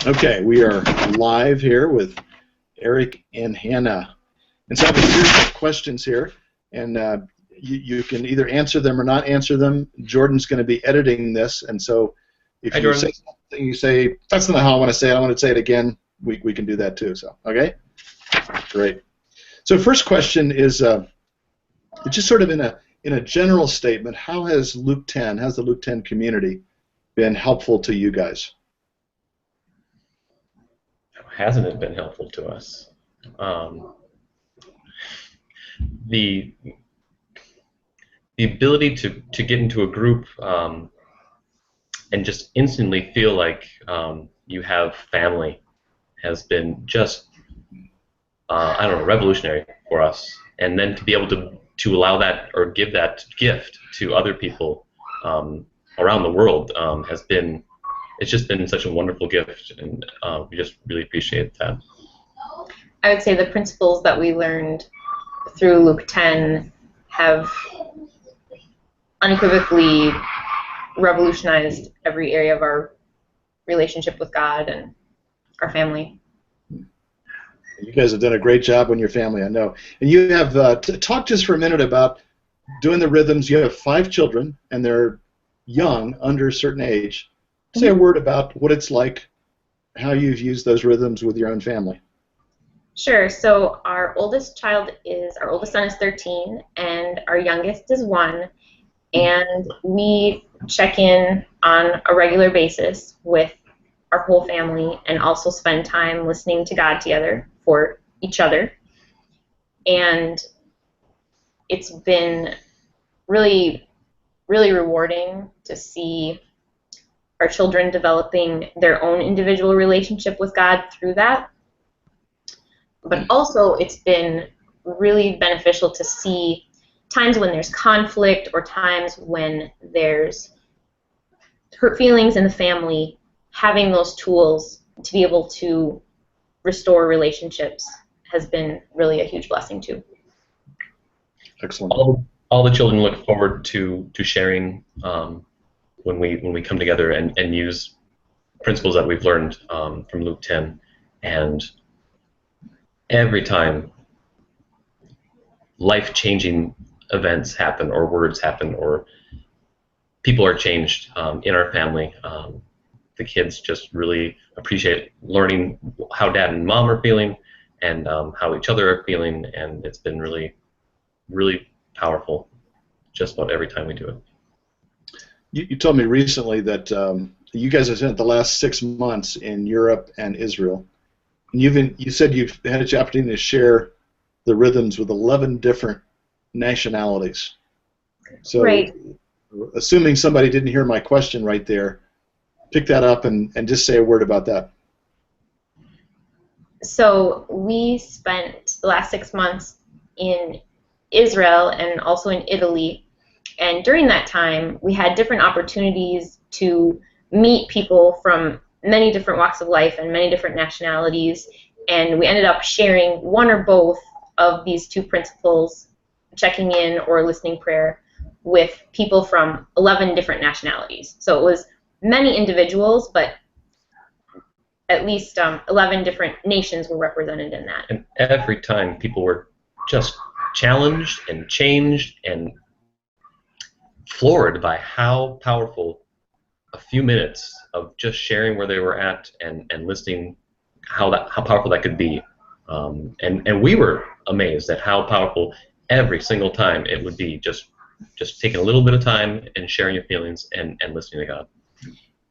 Okay, we are live here with Erik and Hannah. And so I have a series of questions here, and you can either answer them or not answer them. Jordan's going to be editing this, and so if Hi, you Jordan. say something, you say, that's not how I want to say it, I want to say it again, we can do that too. So, okay? Great. So first question is just sort of in a general statement, how has the Luke 10 community been helpful to you guys? Hasn't it been helpful to us? The ability to get into a group and just instantly feel like you have family has been just I don't know, revolutionary for us. And then to be able to allow that or give that gift to other people around the world has been, it's just been such a wonderful gift, and we just really appreciate that. I would say the principles that we learned through Luke 10 have unequivocally revolutionized every area of our relationship with God and our family. You guys have done a great job on your family, I know. And you have talk just for a minute about doing the rhythms. You have 5 children, and they're young, under a certain age. Say a word about what it's like, how you've used those rhythms with your own family. Sure. So our oldest son is 13, and our youngest is 1. And we check in on a regular basis with our whole family and also spend time listening to God together for each other. And it's been really, really rewarding to see our children developing their own individual relationship with God through that. But also it's been really beneficial to see times when there's conflict or times when there's hurt feelings in the family, having those tools to be able to restore relationships has been really a huge blessing too. Excellent. All the children look forward to sharing when we come together and use principles that we've learned from Luke 10. And every time life-changing events happen or words happen or people are changed in our family, the kids just really appreciate learning how Dad and Mom are feeling and how each other are feeling, and it's been really, really powerful just about every time we do it. You told me recently that you guys have spent the last 6 months in Europe and Israel. And you said you've had an opportunity to share the rhythms with 11 different nationalities. So, right. Assuming somebody didn't hear my question right there, pick that up and just say a word about that. So we spent the last 6 months in Israel and also in Italy. And during that time, we had different opportunities to meet people from many different walks of life and many different nationalities. And we ended up sharing one or both of these 2 principles, checking in or listening prayer, with people from 11 different nationalities. So it was many individuals, but at least 11 different nations were represented in that. And every time people were just challenged and changed and floored by how powerful a few minutes of just sharing where they were at and listening, how powerful that could be. And we were amazed at how powerful every single time it would be, just taking a little bit of time and sharing your feelings and listening to God.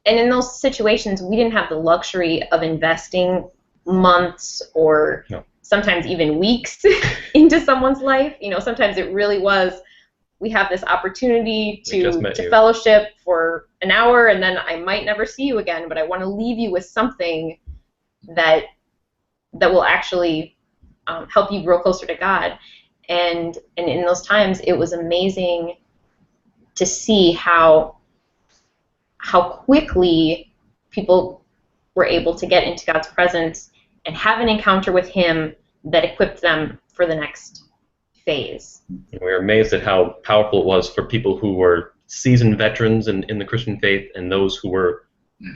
And in those situations, we didn't have the luxury of investing months or sometimes even weeks into someone's life. You know, sometimes it really was, we have this opportunity to fellowship for an hour, and then I might never see you again, but I want to leave you with something that will actually help you grow closer to God. And in those times, it was amazing to see how quickly people were able to get into God's presence and have an encounter with Him that equipped them for the next phase. We were amazed at how powerful it was for people who were seasoned veterans in the Christian faith and those who were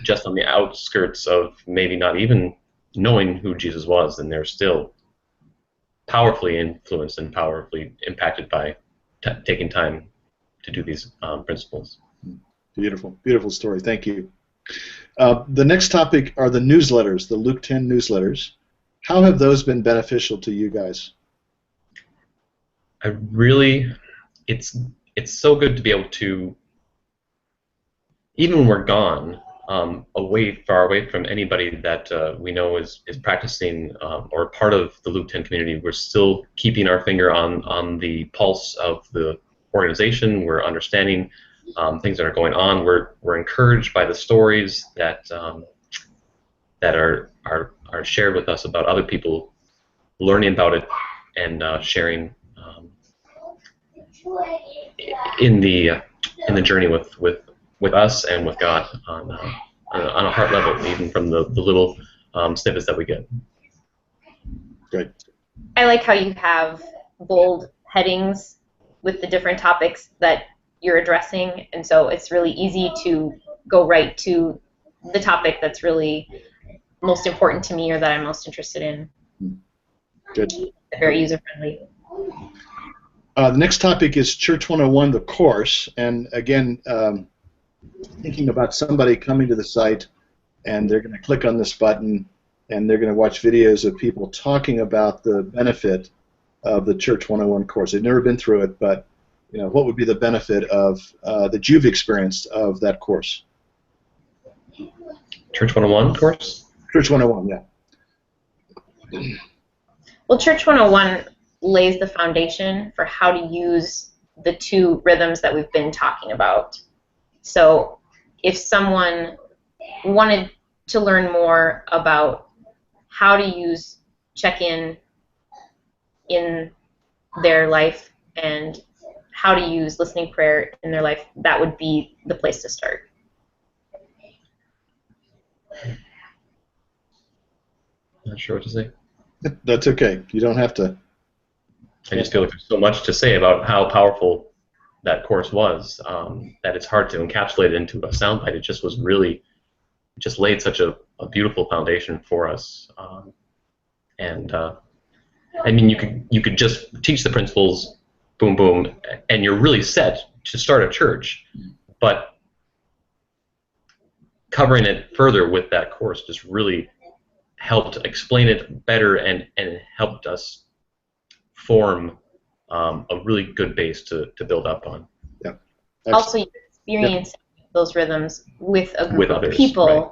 just on the outskirts of maybe not even knowing who Jesus was, and they're still powerfully influenced and powerfully impacted by taking time to do these principles. Beautiful, beautiful story. Thank you. The next topic are the newsletters, the Luke 10 newsletters. How have those been beneficial to you guys? It's so good to be able to, even when we're gone, far away from anybody that we know is practicing or part of the Luke 10 community, we're still keeping our finger on the pulse of the organization. We're understanding things that are going on. We're encouraged by the stories that are shared with us about other people learning about it and sharing in the journey with us and with God on a heart level, even from the little snippets that we get. Great. I like how you have bold headings with the different topics that you're addressing, and so it's really easy to go right to the topic that's really most important to me or that I'm most interested in. Good. Very user-friendly. The next topic is Church 101, the course, and again, thinking about somebody coming to the site and they're going to click on this button and they're going to watch videos of people talking about the benefit of the Church 101 course. They've never been through it, but what would be the benefit of that you've experienced of that course? Church 101 course? Church 101, yeah. Well, Church 101 lays the foundation for how to use the two rhythms that we've been talking about. So if someone wanted to learn more about how to use check-in in their life and how to use listening prayer in their life, that would be the place to start. Not sure what to say. That's okay. You don't have to. I just feel like there's so much to say about how powerful that course was that it's hard to encapsulate it into a soundbite. It just was really, just laid such a beautiful foundation for us. I mean, you could just teach the principles, boom, boom, and you're really set to start a church. But covering it further with that course just really helped explain it better and helped us form a really good base to build up on. Yeah. Also, you experience those rhythms with a group others, of people, right.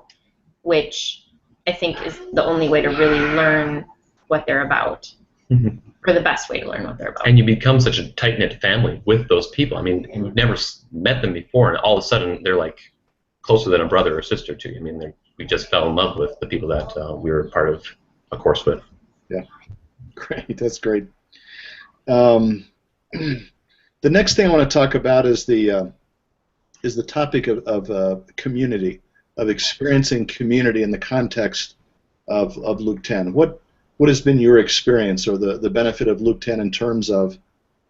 Which I think is the only way to really learn what they're about, or the best way to learn what they're about. And you become such a tight-knit family with those people. I mean, you've never met them before, and all of a sudden they're like closer than a brother or sister to you. I mean, we just fell in love with the people that we were part of a course with. Yeah, great. That's great. The next thing I want to talk about is the topic of community, of experiencing community in the context of Luke 10. What has been your experience or the benefit of Luke 10 in terms of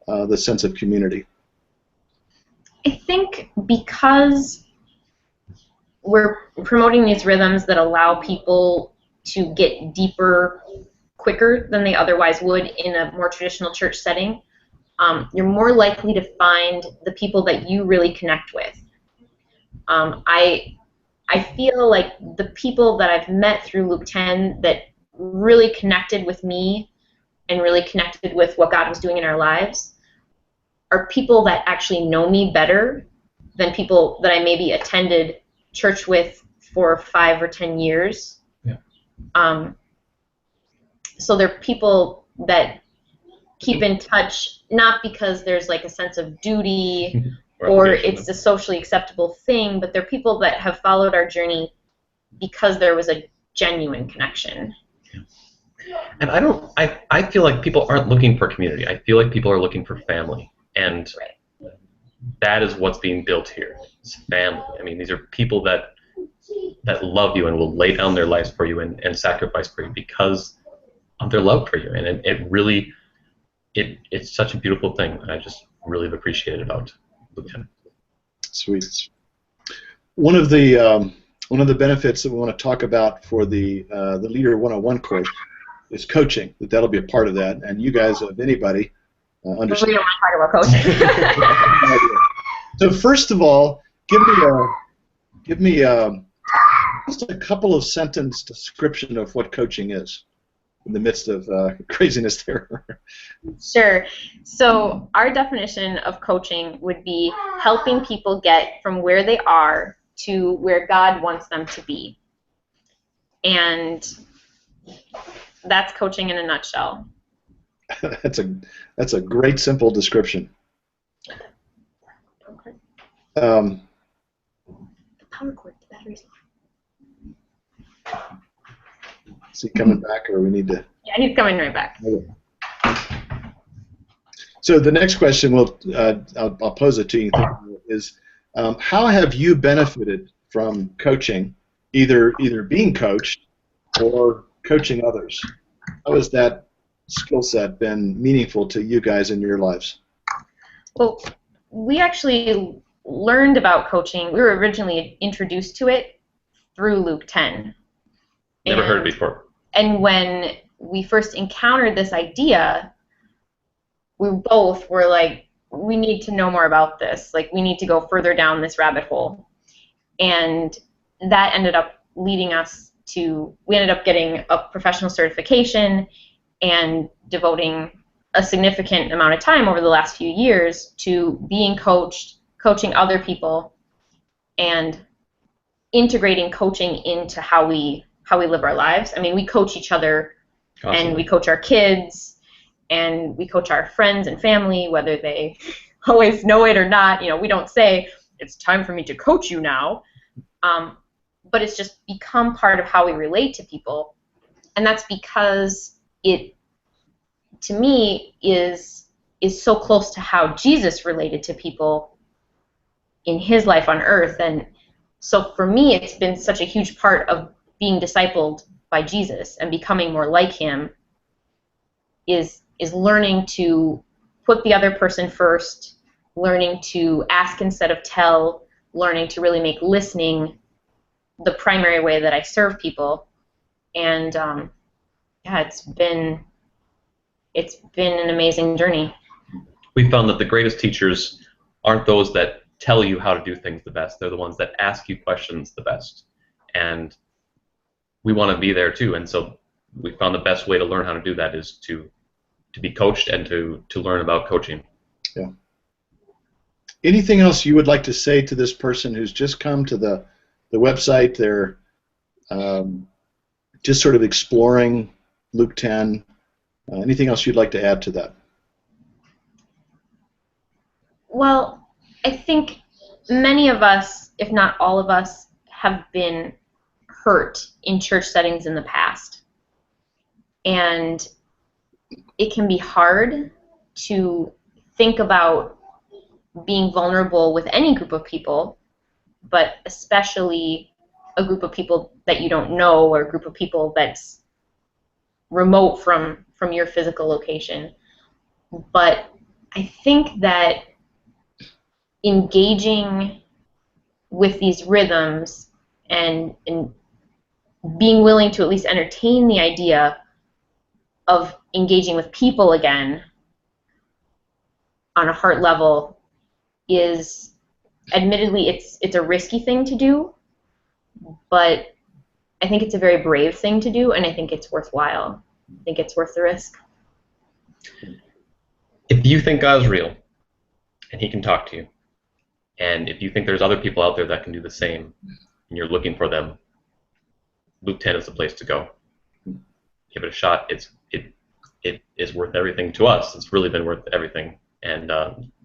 the sense of community? I think because we're promoting these rhythms that allow people to get deeper quicker than they otherwise would in a more traditional church setting, you're more likely to find the people that you really connect with. I feel like the people that I've met through Luke 10 that really connected with me and really connected with what God was doing in our lives are people that actually know me better than people that I maybe attended church with for 5 or 10 years. Yeah. So they're people that keep in touch, not because there's like a sense of duty or it's a socially acceptable thing, but they're people that have followed our journey because there was a genuine connection. And I feel like people aren't looking for community. I feel like people are looking for family. And that is what's being built here. It's family. I mean, these are people that love you and will lay down their lives for you and sacrifice for you because of their love for you. And it really, it's such a beautiful thing. I just really appreciate it about Luke 10. Sweet. One of the one of the benefits that we want to talk about for the Leader 101 course is coaching. That'll be a part of that, and you guys, if anybody, understand. We don't want to talk about coaching. So first of all, give me just a couple of sentence description of what coaching is in the midst of craziness there. Sure. So our definition of coaching would be helping people get from where they are to where God wants them to be. And that's coaching in a nutshell. That's a great simple description. The power cord, the battery's low. Is he coming back, or we need to? Yeah, he's coming right back. Okay. So the next question, I'll pose it to you, is how have you benefited from coaching, either being coached or coaching others? How has that skill set been meaningful to you guys in your lives? Well, we actually learned about coaching. We were originally introduced to it through LK10. Never heard it before. And when we first encountered this idea, we both were like, we need to know more about this. Like, we need to go further down this rabbit hole. And that ended up leading us to, we ended up getting a professional certification and devoting a significant amount of time over the last few years to being coached, coaching other people, and integrating coaching into how we live our lives. I mean, we coach each other. Awesome. And we coach our kids, and we coach our friends and family, whether they always know it or not. You know, we don't say, it's time for me to coach you now. But it's just become part of how we relate to people. And that's because it, to me, is so close to how Jesus related to people in his life on earth. And so for me, it's been such a huge part of being discipled by Jesus and becoming more like him is learning to put the other person first, learning to ask instead of tell, learning to really make listening the primary way that I serve people. And yeah, it's been an amazing journey. We found that the greatest teachers aren't those that tell you how to do things the best. They're the ones that ask you questions the best. And we want to be there too, and so we found the best way to learn how to do that is to be coached and to learn about coaching. Yeah. Anything else you would like to say to this person who's just come to the website? They're just sort of exploring LK10. Anything else you'd like to add to that? Well, I think many of us, if not all of us, have been hurt in church settings in the past. And it can be hard to think about being vulnerable with any group of people, but especially a group of people that you don't know, or a group of people that's remote from your physical location. But I think that engaging with these rhythms and being willing to at least entertain the idea of engaging with people again on a heart level is, admittedly, it's a risky thing to do, but I think it's a very brave thing to do, and I think it's worthwhile. I think it's worth the risk. If you think God's real and he can talk to you, and if you think there's other people out there that can do the same and you're looking for them, LK10 is the place to go. Give it a shot. It is worth everything to us. It's really been worth everything, and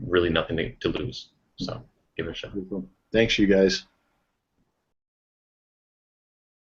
really nothing to lose. So give it a shot. Thanks, you guys.